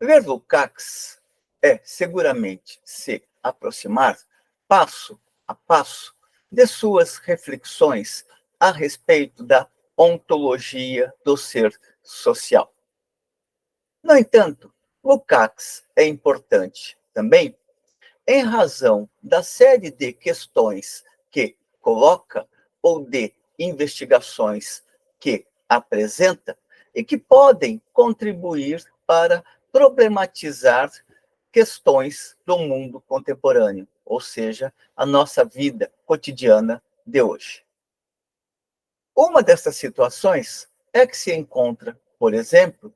Ler Lukács é seguramente se aproximar, passo a passo, de suas reflexões a respeito da ontologia do ser social. No entanto, Lukács é importante também em razão da série de questões que coloca ou de investigações que apresenta e que podem contribuir para problematizar questões do mundo contemporâneo, ou seja, a nossa vida cotidiana de hoje. Uma dessas situações é que se encontra, por exemplo,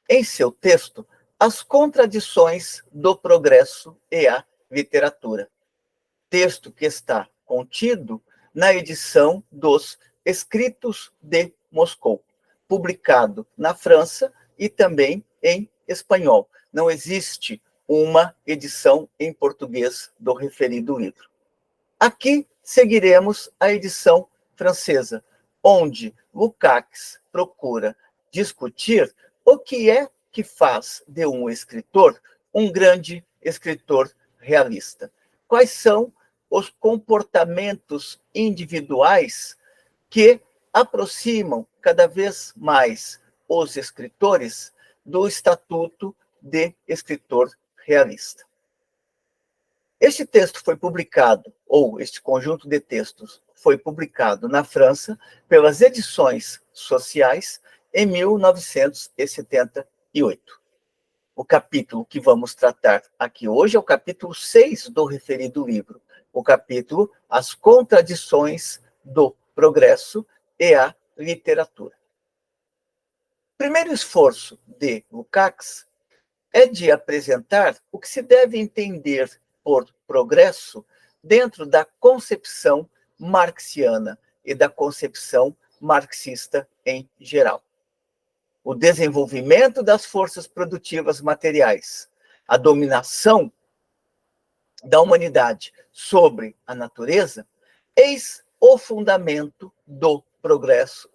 em seu texto, As Contradições do Progresso e a Literatura, texto que está contido na edição dos Escritos de Moscou, publicado na França e também em espanhol. Não existe uma edição em português do referido livro. Aqui seguiremos a edição francesa, onde Lukács procura discutir o que é que faz de um escritor um grande escritor realista. Quais são os comportamentos individuais que aproximam cada vez mais os escritores do estatuto de escritor realista. Este texto foi publicado, ou este conjunto de textos, foi publicado na França pelas Edições Sociais em 1978. O capítulo que vamos tratar aqui hoje é o capítulo 6 do referido livro, o capítulo As Contradições do Progresso e a Literatura. O primeiro esforço de Lukács é de apresentar o que se deve entender por progresso dentro da concepção marxiana e da concepção marxista em geral. O desenvolvimento das forças produtivas materiais, a dominação da humanidade sobre a natureza, eis o fundamento do progresso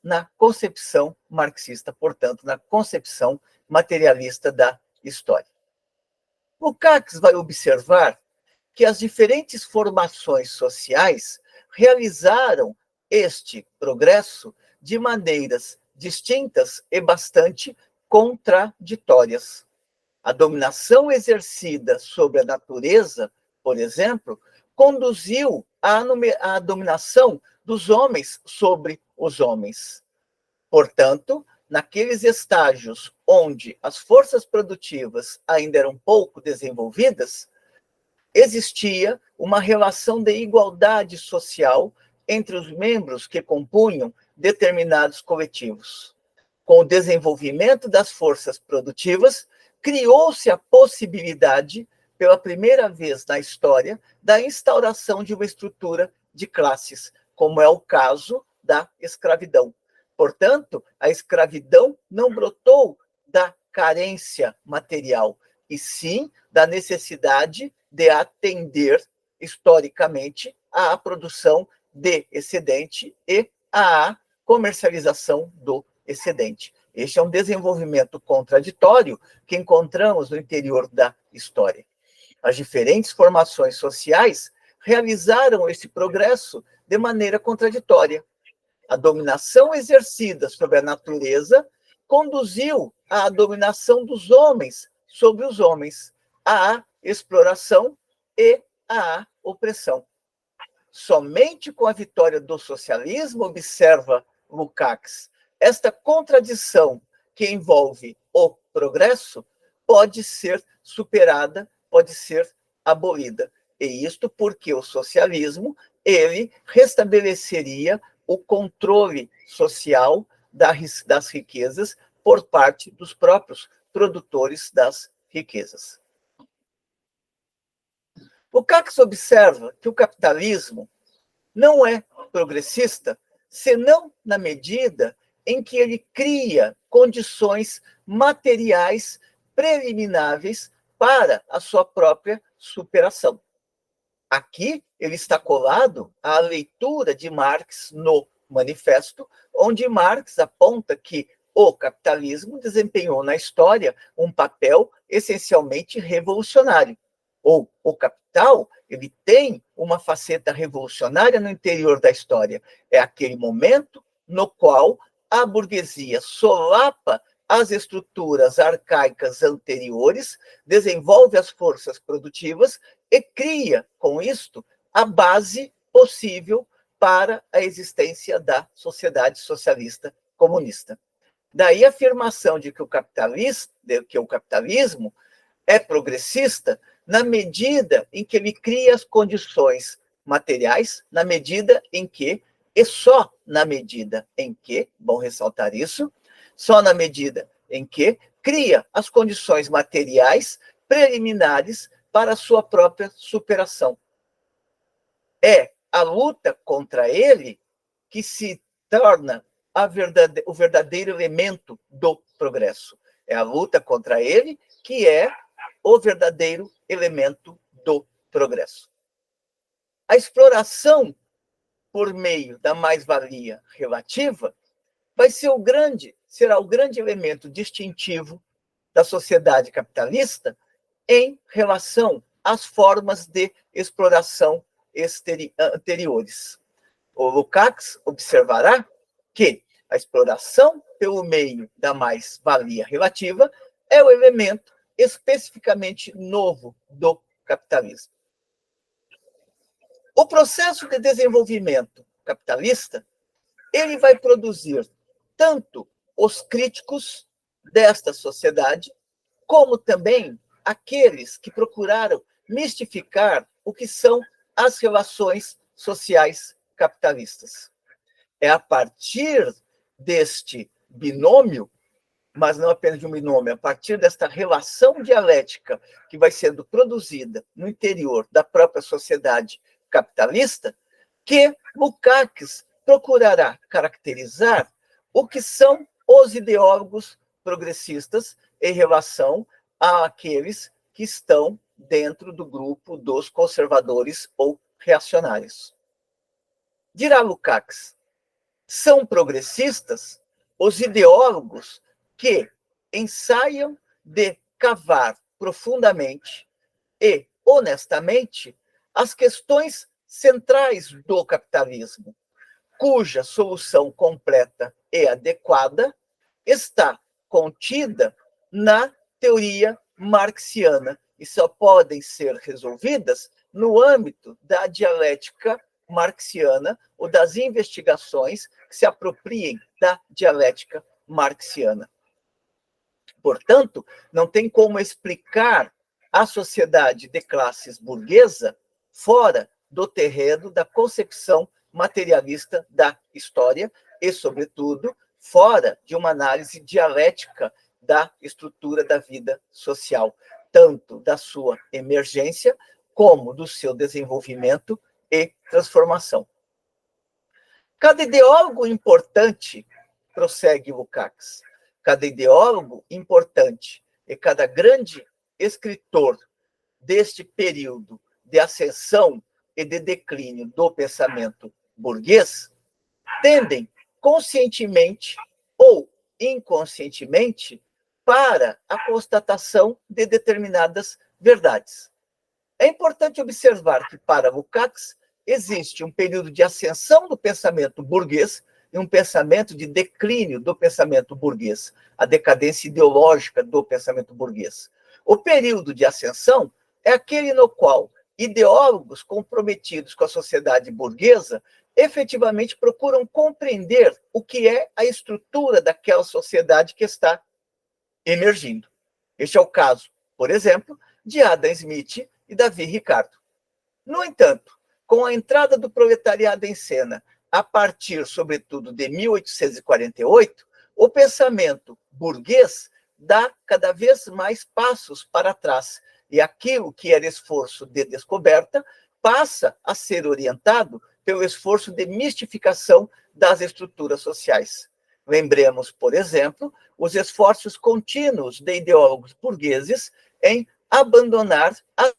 na concepção marxista, portanto, na concepção materialista da história. Lukács vai observar que as diferentes formações sociais realizaram este progresso de maneiras distintas e bastante contraditórias. A dominação exercida sobre a natureza, por exemplo, conduziu à dominação dos homens sobre os homens. Portanto, naqueles estágios onde as forças produtivas ainda eram pouco desenvolvidas, existia uma relação de igualdade social entre os membros que compunham determinados coletivos. Com o desenvolvimento das forças produtivas, criou-se a possibilidade, pela primeira vez na história, da instauração de uma estrutura de classes, como é o caso da escravidão. Portanto, a escravidão não brotou da carência material, e sim da necessidade de atender, historicamente, à produção de excedente e à comercialização do excedente. Este é um desenvolvimento contraditório que encontramos no interior da história. As diferentes formações sociais realizaram esse progresso de maneira contraditória. A dominação exercida sobre a natureza conduziu à dominação dos homens sobre os homens, à exploração e à opressão. Somente com a vitória do socialismo, observa Lukács, esta contradição que envolve o progresso pode ser superada, pode ser abolida. E isto porque o socialismo, ele restabeleceria o controle social das riquezas por parte dos próprios produtores das riquezas. Lukács observa que o capitalismo não é progressista senão na medida em que ele cria condições materiais prelimináveis para a sua própria superação. Aqui ele está colado à leitura de Marx no Manifesto, onde Marx aponta que o capitalismo desempenhou na história um papel essencialmente revolucionário. Ou o capital, ele tem uma faceta revolucionária no interior da história. É aquele momento no qual a burguesia solapa as estruturas arcaicas anteriores, desenvolve as forças produtivas e cria, com isto, a base possível para a existência da sociedade socialista comunista. Daí a afirmação de que o capitalismo é progressista na medida em que ele cria as condições materiais, na medida em que, e só na medida em que, bom ressaltar isso, só na medida em que cria as condições materiais preliminares para a sua própria superação. É a luta contra ele que se torna o verdadeiro elemento do progresso. É a luta contra ele que é o verdadeiro elemento do progresso. A exploração por meio da mais-valia relativa será o grande elemento distintivo da sociedade capitalista em relação às formas de exploração anteriores. O Lukács observará que a exploração pelo meio da mais-valia relativa é o elemento especificamente novo do capitalismo. O processo de desenvolvimento capitalista, ele vai produzir tanto os críticos desta sociedade, como também aqueles que procuraram mistificar o que são as relações sociais capitalistas. É a partir deste binômio, mas não apenas de um binômio, a partir desta relação dialética que vai sendo produzida no interior da própria sociedade capitalista, que Lukács procurará caracterizar o que são os ideólogos progressistas em relação àqueles que estão dentro do grupo dos conservadores ou reacionários. Dirá Lukács, são progressistas os ideólogos que ensaiam de cavar profundamente e honestamente as questões centrais do capitalismo, cuja solução completa e adequada está contida na teoria marxiana e só podem ser resolvidas no âmbito da dialética marxiana ou das investigações que se apropriem da dialética marxiana. Portanto, não tem como explicar a sociedade de classes burguesa fora do terreno da concepção materialista da história e, sobretudo, fora de uma análise dialética da estrutura da vida social, tanto da sua emergência como do seu desenvolvimento e transformação. Cada ideólogo importante, prossegue Lukács, cada ideólogo importante e cada grande escritor deste período de ascensão e de declínio do pensamento burguês tendem conscientemente ou inconscientemente para a constatação de determinadas verdades. É importante observar que, para Lukács, existe um período de ascensão do pensamento burguês e um pensamento de declínio do pensamento burguês, a decadência ideológica do pensamento burguês. O período de ascensão é aquele no qual ideólogos comprometidos com a sociedade burguesa efetivamente procuram compreender o que é a estrutura daquela sociedade que está emergindo. Este é o caso, por exemplo, de Adam Smith e Davi Ricardo. No entanto, com a entrada do proletariado em cena, a partir, sobretudo, de 1848, o pensamento burguês dá cada vez mais passos para trás, e aquilo que era esforço de descoberta passa a ser orientado pelo esforço de mistificação das estruturas sociais. Lembremos, por exemplo, os esforços contínuos de ideólogos burgueses em abandonar a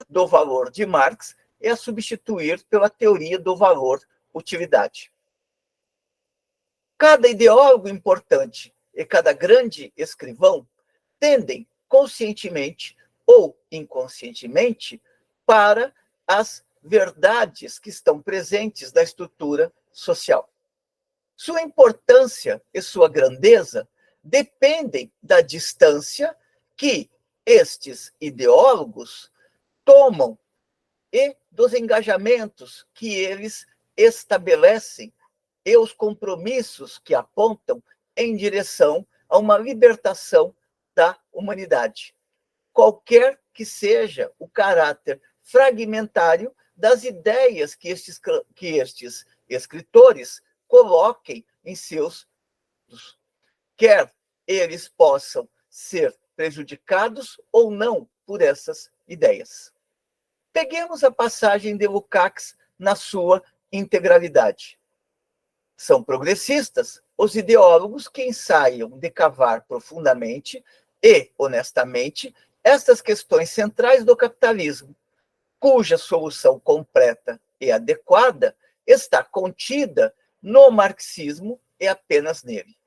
do valor de Marx e a substituir pela teoria do valor-utilidade. Cada ideólogo importante e cada grande escrivão tendem conscientemente ou inconscientemente para as verdades que estão presentes na estrutura social. Sua importância e sua grandeza dependem da distância que estes ideólogos tomam e dos engajamentos que eles estabelecem e os compromissos que apontam em direção a uma libertação da humanidade, qualquer que seja o caráter fragmentário das ideias que estes escritores coloquem em seus, quer eles possam ser prejudicados ou não por essas ideias. Peguemos a passagem de Lukács na sua integralidade. São progressistas os ideólogos que ensaiam de cavar profundamente e honestamente estas questões centrais do capitalismo, cuja solução completa e adequada está contida no marxismo e apenas nele.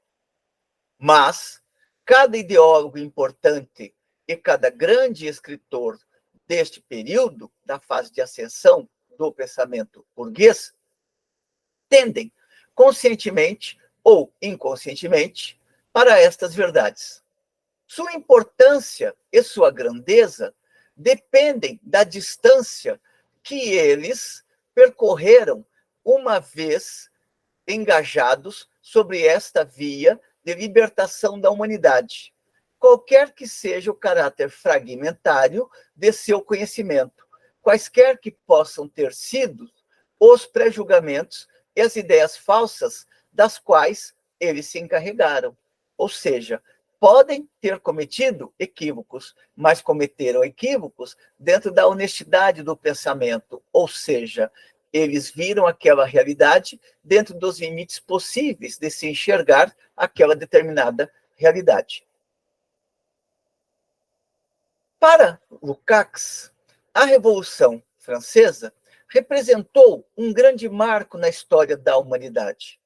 Mas cada ideólogo importante e cada grande escritor deste período, da fase de ascensão do pensamento burguês, tendem, conscientemente ou inconscientemente, para estas verdades. Sua importância e sua grandeza dependem da distância que eles percorreram uma vez engajados sobre esta via de libertação da humanidade, qualquer que seja o caráter fragmentário de seu conhecimento, quaisquer que possam ter sido os pré-julgamentos e as ideias falsas das quais eles se encarregaram. Ou seja, podem ter cometido equívocos, mas cometeram equívocos dentro da honestidade do pensamento, ou seja, eles viram aquela realidade dentro dos limites possíveis de se enxergar aquela determinada realidade. Para Lukács, a Revolução Francesa representou um grande marco na história da humanidade.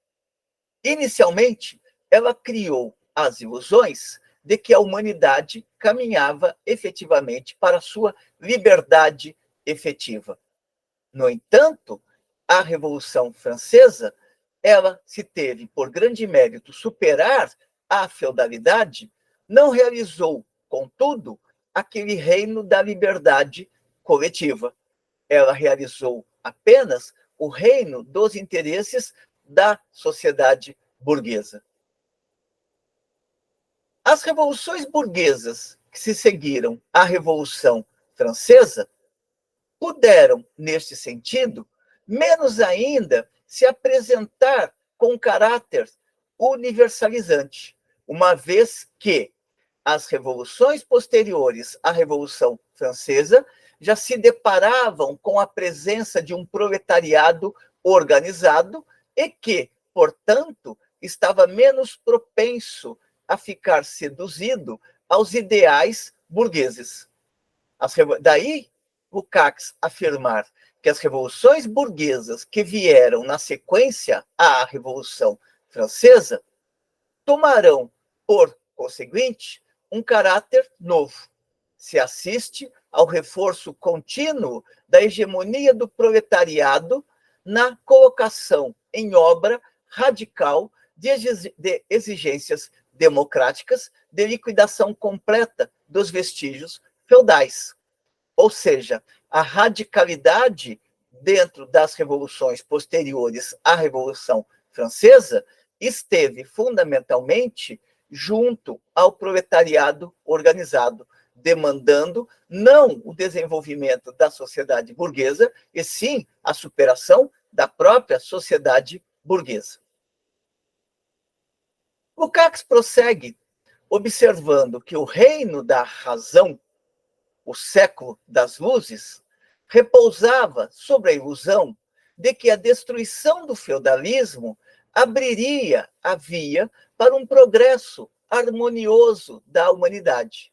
Inicialmente, ela criou as ilusões de que a humanidade caminhava efetivamente para a sua liberdade efetiva. No entanto, a Revolução Francesa, ela se teve por grande mérito superar a feudalidade, não realizou, contudo, aquele reino da liberdade coletiva. Ela realizou apenas o reino dos interesses da sociedade burguesa. As revoluções burguesas que se seguiram à Revolução Francesa puderam, neste sentido, menos ainda se apresentar com caráter universalizante, uma vez que as revoluções posteriores à Revolução Francesa já se deparavam com a presença de um proletariado organizado e que, portanto, estava menos propenso a ficar seduzido aos ideais burgueses. Daí, Lukács afirmar que as revoluções burguesas que vieram na sequência à Revolução Francesa tomarão, por conseguinte, um caráter novo. Se assiste ao reforço contínuo da hegemonia do proletariado na colocação em obra radical de exigências democráticas de liquidação completa dos vestígios feudais. Ou seja, a radicalidade dentro das revoluções posteriores à Revolução Francesa esteve fundamentalmente junto ao proletariado organizado, demandando não o desenvolvimento da sociedade burguesa, e sim a superação da própria sociedade burguesa. Lukács prossegue observando que o reino da razão, o século das luzes, repousava sobre a ilusão de que a destruição do feudalismo abriria a via para um progresso harmonioso da humanidade,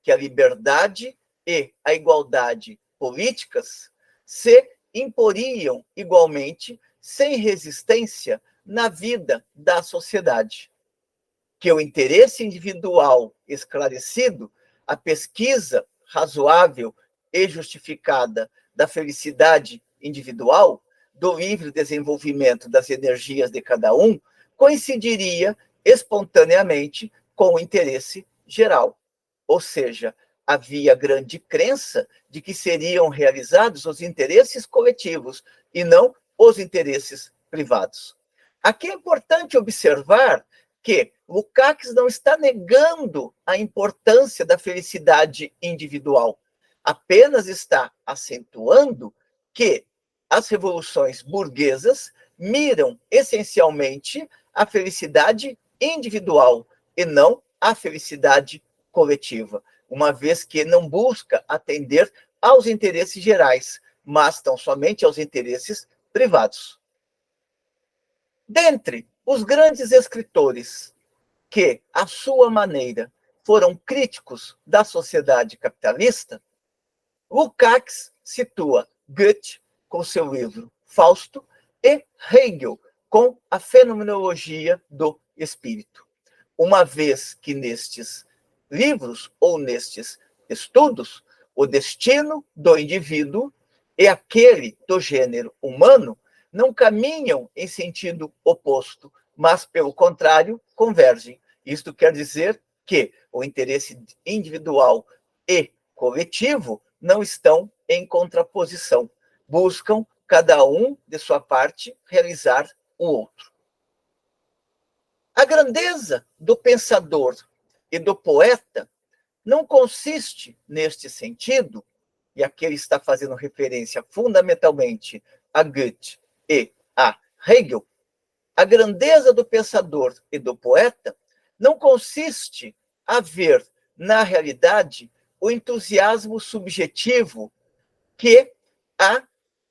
que a liberdade e a igualdade políticas se imporiam igualmente, sem resistência, na vida da sociedade. que o interesse individual esclarecido, a pesquisa razoável e justificada da felicidade individual, do livre desenvolvimento das energias de cada um, coincidiria espontaneamente com o interesse geral. Ou seja, havia grande crença de que seriam realizados os interesses coletivos e não os interesses privados. Aqui é importante observar que Lukács não está negando a importância da felicidade individual, apenas está acentuando que as revoluções burguesas miram essencialmente a felicidade individual e não a felicidade coletiva, uma vez que não busca atender aos interesses gerais, mas tão somente aos interesses privados. Dentre os grandes escritores que, à sua maneira, foram críticos da sociedade capitalista, Lukács situa Goethe com seu livro Fausto e Hegel com a fenomenologia do espírito, uma vez que nestes livros ou nestes estudos, o destino do indivíduo e aquele do gênero humano não caminham em sentido oposto, mas, pelo contrário, convergem. Isto quer dizer que o interesse individual e coletivo não estão em contraposição. Buscam, cada um, de sua parte, realizar o outro. A grandeza do pensador e do poeta não consiste, neste sentido, e aqui ele está fazendo referência fundamentalmente a Goethe e a Hegel, a grandeza do pensador e do poeta não consiste a ver, na realidade, o entusiasmo subjetivo que a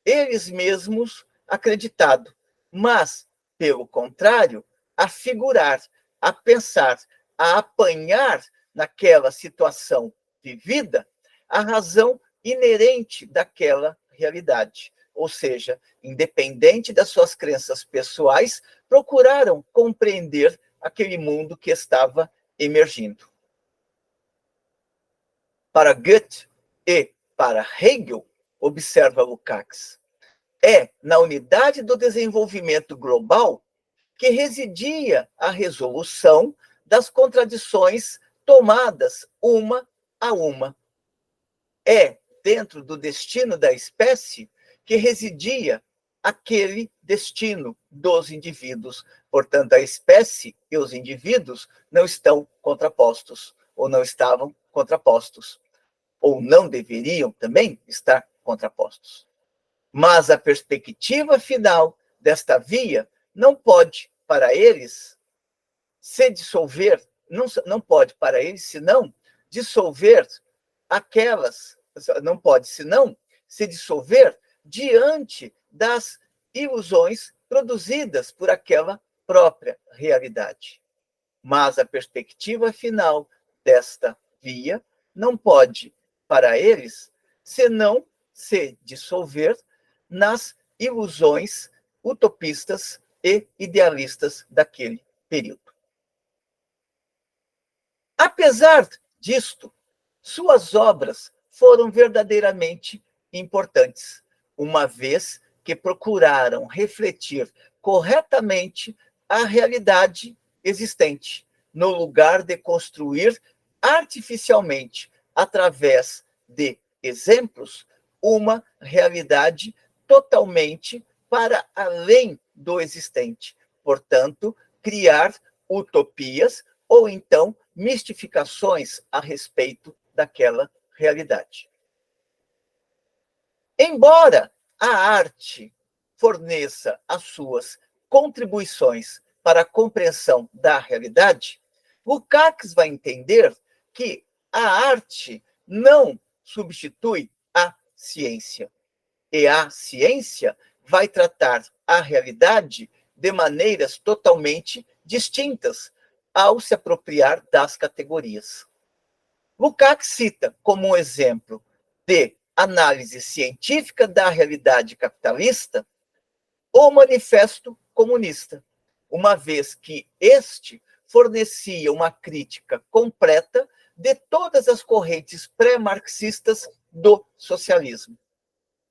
eles mesmos acreditado, mas, pelo contrário, a figurar, a pensar, a apanhar naquela situação vivida a razão inerente daquela realidade. Ou seja, independente das suas crenças pessoais, procuraram compreender aquele mundo que estava emergindo. Para Goethe e para Hegel, observa Lukács, é na unidade do desenvolvimento global que residia a resolução das contradições tomadas uma a uma. É dentro do destino da espécie que residia aquele destino dos indivíduos. Portanto, a espécie e os indivíduos não estão contrapostos, ou não estavam contrapostos, ou não deveriam também estar contrapostos. Mas a perspectiva final desta via não pode, para eles, se dissolver, não pode, para eles, senão dissolver aquelas, não pode, senão se dissolver diante das ilusões produzidas por aquela própria realidade. Mas a perspectiva final desta via não pode, para eles, senão se dissolver nas ilusões utopistas e idealistas daquele período. Apesar disto, suas obras foram verdadeiramente importantes, uma vez que procuraram refletir corretamente a realidade existente, no lugar de construir artificialmente, através de exemplos, uma realidade totalmente para além do existente. Portanto, criar utopias ou então mistificações a respeito daquela realidade. Embora a arte forneça as suas contribuições para a compreensão da realidade, Lukács vai entender que a arte não substitui a ciência. E a ciência vai tratar a realidade de maneiras totalmente distintas ao se apropriar das categorias. Lukács cita como um exemplo de análise científica da realidade capitalista o Manifesto Comunista, uma vez que este fornecia uma crítica completa de todas as correntes pré-marxistas do socialismo.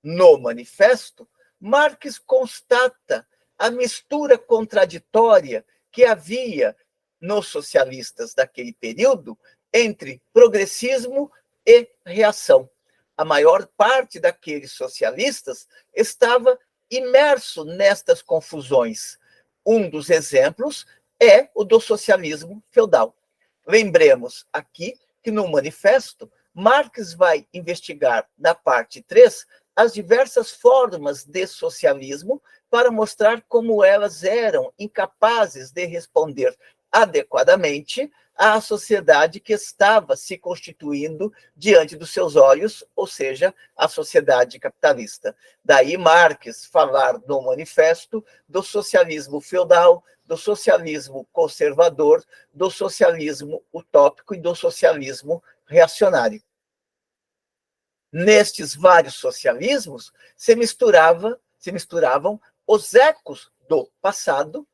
No manifesto, Marx constata a mistura contraditória que havia nos socialistas daquele período entre progressismo e reação. A maior parte daqueles socialistas estava imerso nestas confusões. Um dos exemplos é o do socialismo feudal. Lembremos aqui que no manifesto, Marx vai investigar, na parte 3, as diversas formas de socialismo para mostrar como elas eram incapazes de responder adequadamente à sociedade que estava se constituindo diante dos seus olhos, ou seja, a sociedade capitalista. Daí Marx falar no manifesto do socialismo feudal, do socialismo conservador, do socialismo utópico e do socialismo reacionário. Nestes vários socialismos se misturavam os ecos do passado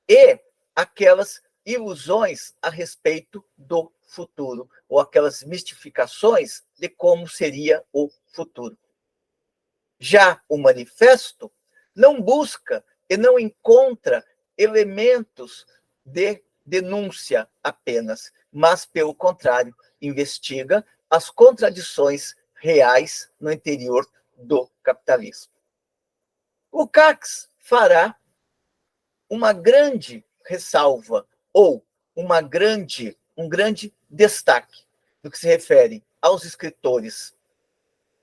e aquelas ilusões a respeito do futuro, ou aquelas mistificações de como seria o futuro. Já o manifesto não busca e não encontra elementos de denúncia apenas, mas, pelo contrário, investiga as contradições reais no interior do capitalismo. O Cax fará uma grande ressalva ou um grande destaque no que se refere aos escritores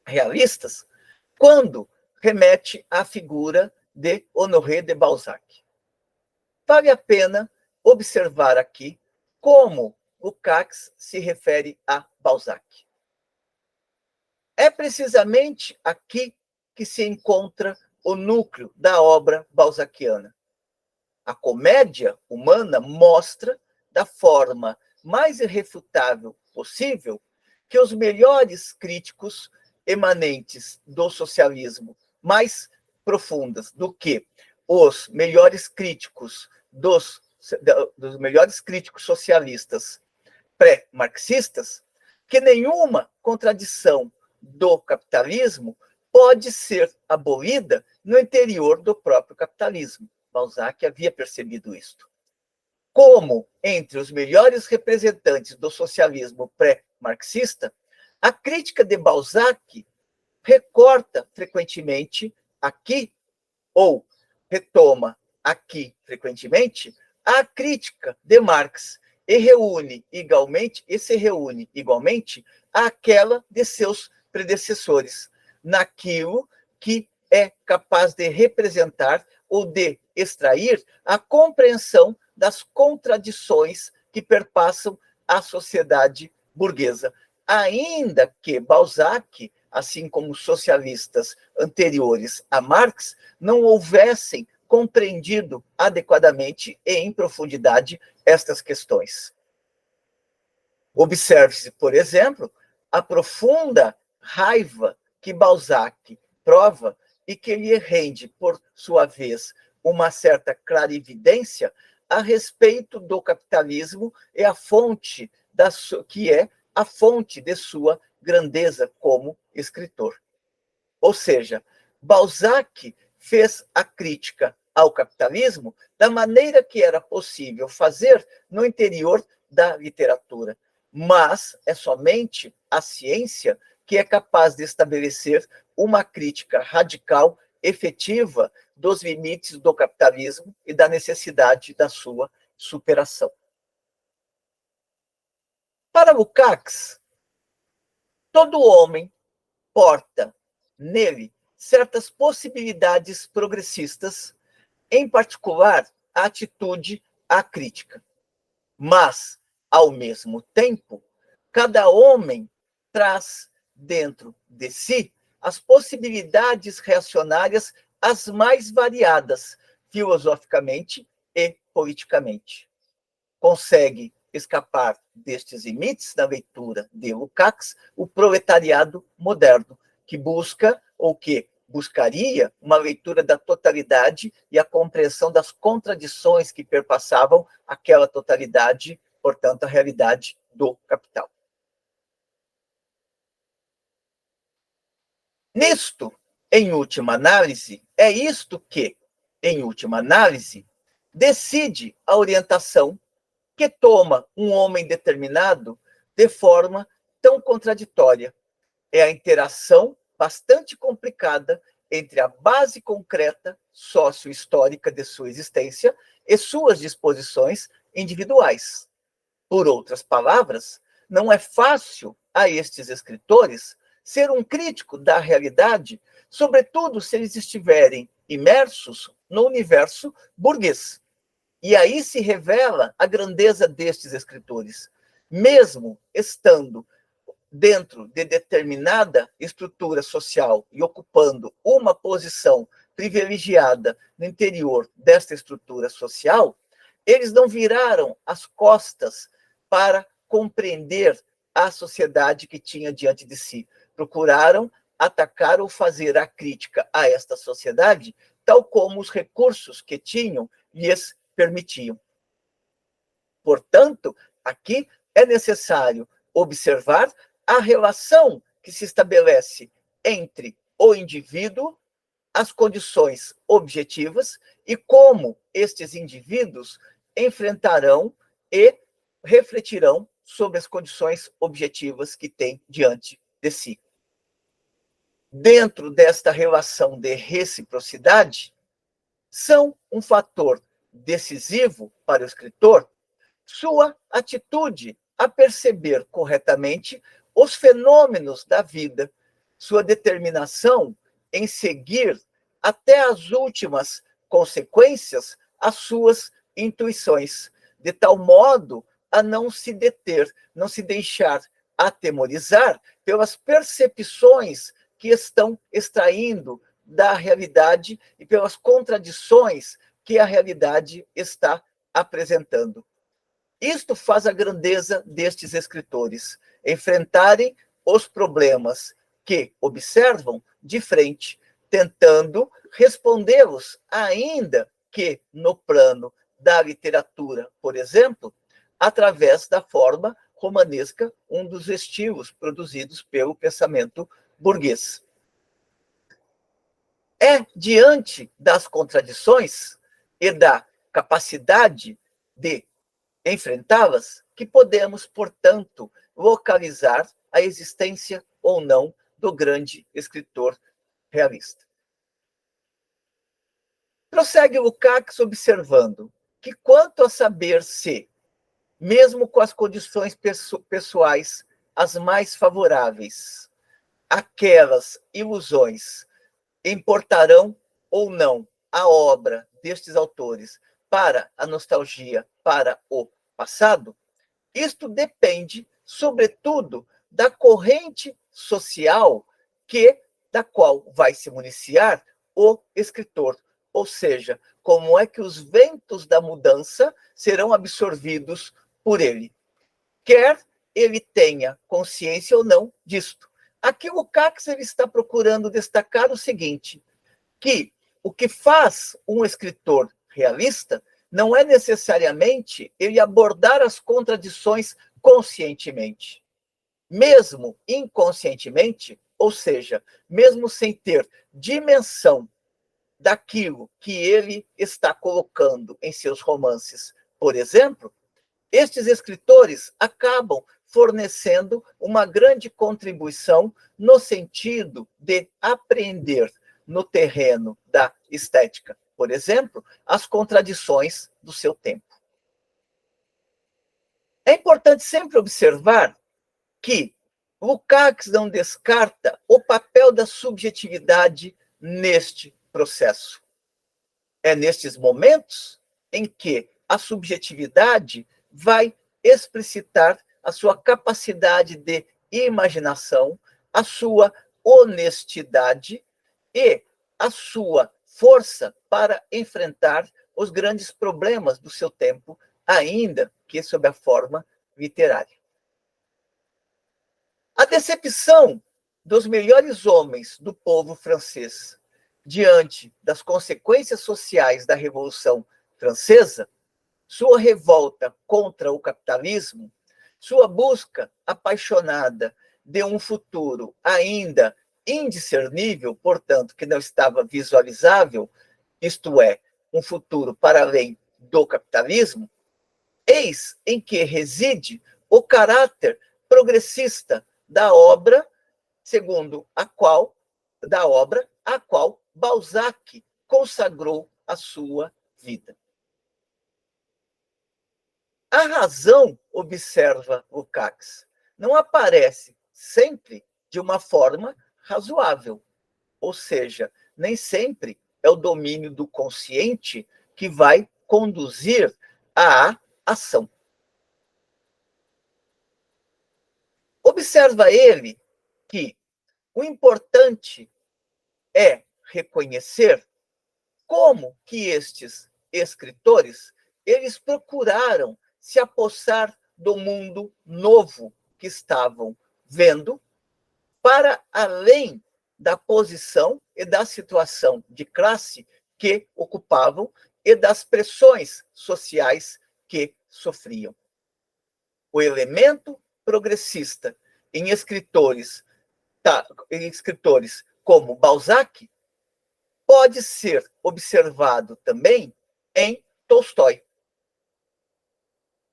realistas, quando remete à figura de Honoré de Balzac. Vale a pena observar aqui como o Cax se refere a Balzac. É precisamente aqui que se encontra o núcleo da obra balzaquiana. A comédia humana mostra, da forma mais irrefutável possível, que os melhores críticos emanentes do socialismo, mais profundas do que os melhores críticos dos melhores críticos socialistas pré-marxistas, que nenhuma contradição do capitalismo pode ser abolida no interior do próprio capitalismo. Balzac havia percebido isto. Como entre os melhores representantes do socialismo pré-marxista, a crítica de Balzac recorta frequentemente aqui, ou retoma aqui frequentemente, a crítica de Marx e se reúne igualmente àquela de seus predecessores, naquilo que é capaz de representar ou de extrair a compreensão das contradições que perpassam a sociedade burguesa. Ainda que Balzac, assim como socialistas anteriores a Marx, não houvessem compreendido adequadamente e em profundidade estas questões. Observe-se, por exemplo, a profunda raiva que Balzac prova e que lhe rende, por sua vez, uma certa clarividência a respeito do capitalismo e a fonte que é a fonte de sua grandeza como escritor. Ou seja, Balzac fez a crítica ao capitalismo da maneira que era possível fazer no interior da literatura, mas é somente a ciência que é capaz de estabelecer uma crítica radical, efetiva, dos limites do capitalismo e da necessidade da sua superação. Para Lukács, todo homem porta nele certas possibilidades progressistas, em particular a atitude à crítica. Mas, ao mesmo tempo, cada homem traz dentro de si as possibilidades reacionárias as mais variadas, filosoficamente e politicamente. Consegue escapar destes limites na leitura de Lukács o proletariado moderno, que busca ou que buscaria uma leitura da totalidade e a compreensão das contradições que perpassavam aquela totalidade, portanto, a realidade do capital. Nisto, em última análise, é isto que, em última análise, decide a orientação que toma um homem determinado de forma tão contraditória. É a interação bastante complicada entre a base concreta sócio-histórica de sua existência e suas disposições individuais. Por outras palavras, não é fácil a estes escritores ser um crítico da realidade, sobretudo se eles estiverem imersos no universo burguês. E aí se revela a grandeza destes escritores. Mesmo estando dentro de determinada estrutura social e ocupando uma posição privilegiada no interior desta estrutura social, eles não viraram as costas para compreender a sociedade que tinha diante de si. Procuraram atacar ou fazer a crítica a esta sociedade, tal como os recursos que tinham lhes permitiam. Portanto, aqui é necessário observar a relação que se estabelece entre o indivíduo, as condições objetivas e como estes indivíduos enfrentarão e refletirão sobre as condições objetivas que têm diante de si. Dentro desta relação de reciprocidade, são um fator decisivo para o escritor sua atitude a perceber corretamente os fenômenos da vida, sua determinação em seguir até as últimas consequências as suas intuições, de tal modo a não se deter, não se deixar atemorizar pelas percepções que estão extraindo da realidade e pelas contradições que a realidade está apresentando. Isto faz a grandeza destes escritores, enfrentarem os problemas que observam de frente, tentando respondê-los, ainda que no plano da literatura, por exemplo, através da forma romanesca, um dos estilos produzidos pelo pensamento burguês. É diante das contradições e da capacidade de enfrentá-las que podemos, portanto, localizar a existência ou não do grande escritor realista. Prossegue Lukács observando que, quanto a saber se, mesmo com as condições pessoais as mais favoráveis, aquelas ilusões importarão ou não a obra destes autores para a nostalgia, para o passado, isto depende, sobretudo, da corrente social da qual vai se municiar o escritor. Ou seja, como é que os ventos da mudança serão absorvidos por ele. Quer ele tenha consciência ou não disto. Aqui o Lukács está procurando destacar o seguinte, que o que faz um escritor realista não é necessariamente ele abordar as contradições conscientemente. Mesmo inconscientemente, ou seja, mesmo sem ter dimensão daquilo que ele está colocando em seus romances, por exemplo, estes escritores acabam fornecendo uma grande contribuição no sentido de apreender no terreno da estética, por exemplo, as contradições do seu tempo. É importante sempre observar que Lukács não descarta o papel da subjetividade neste processo. É nestes momentos em que a subjetividade vai explicitar a sua capacidade de imaginação, a sua honestidade e a sua força para enfrentar os grandes problemas do seu tempo, ainda que sob a forma literária. A decepção dos melhores homens do povo francês, diante das consequências sociais da Revolução Francesa, sua revolta contra o capitalismo, sua busca apaixonada de um futuro ainda indiscernível, portanto, que não estava visualizável, isto é, um futuro para além do capitalismo, eis em que reside o caráter progressista da obra, segundo a qual Balzac consagrou a sua vida. A razão, observa Lukács, não aparece sempre de uma forma razoável, ou seja, nem sempre é o domínio do consciente que vai conduzir à ação. Observa ele que o importante é reconhecer como que estes escritores eles procuraram se apossar do mundo novo que estavam vendo, para além da posição e da situação de classe que ocupavam e das pressões sociais que sofriam. O elemento progressista em escritores como Balzac pode ser observado também em Tolstói.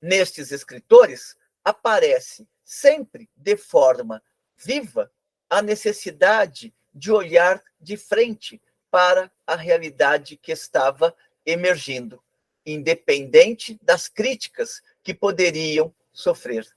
Nestes escritores, aparece sempre de forma viva a necessidade de olhar de frente para a realidade que estava emergindo, independente das críticas que poderiam sofrer.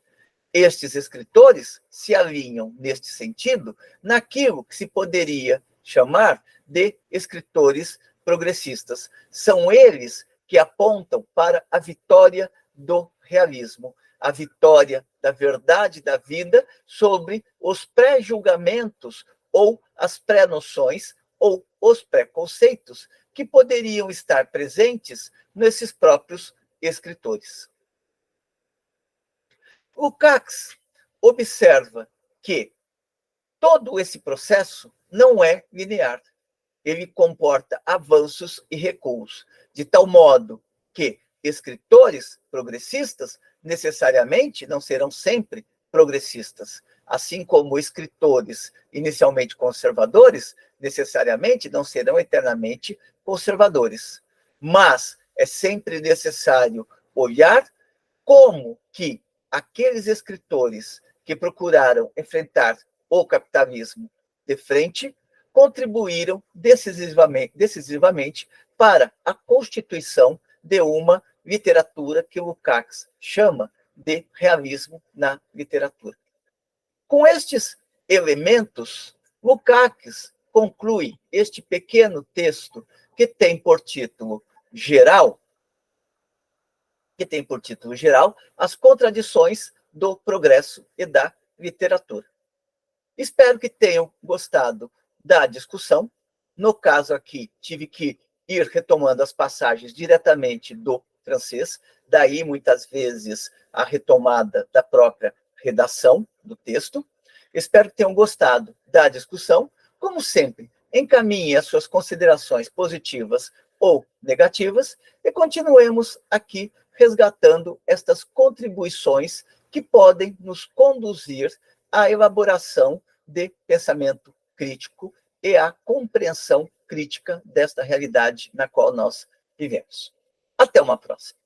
Estes escritores se alinham, neste sentido, naquilo que se poderia chamar de escritores progressistas. São eles que apontam para a vitória do realismo, a vitória da verdade da vida sobre os pré-julgamentos ou as pré-noções ou os preconceitos que poderiam estar presentes nesses próprios escritores. Lukács observa que todo esse processo não é linear. Ele comporta avanços e recuos, de tal modo que escritores progressistas necessariamente não serão sempre progressistas, assim como escritores inicialmente conservadores necessariamente não serão eternamente conservadores. Mas é sempre necessário olhar como que aqueles escritores que procuraram enfrentar o capitalismo de frente contribuíram decisivamente para a constituição de uma literatura que Lukács chama de realismo na literatura. Com estes elementos, Lukács conclui este pequeno texto que tem por título geral as contradições do progresso e da literatura. Espero que tenham gostado da discussão. No caso aqui, tive que ir retomando as passagens diretamente do francês, daí, muitas vezes, a retomada da própria redação do texto. Espero que tenham gostado da discussão. Como sempre, encaminhe as suas considerações positivas ou negativas e continuemos aqui resgatando estas contribuições que podem nos conduzir à elaboração de pensamento crítico e à compreensão crítica desta realidade na qual nós vivemos. Até uma próxima.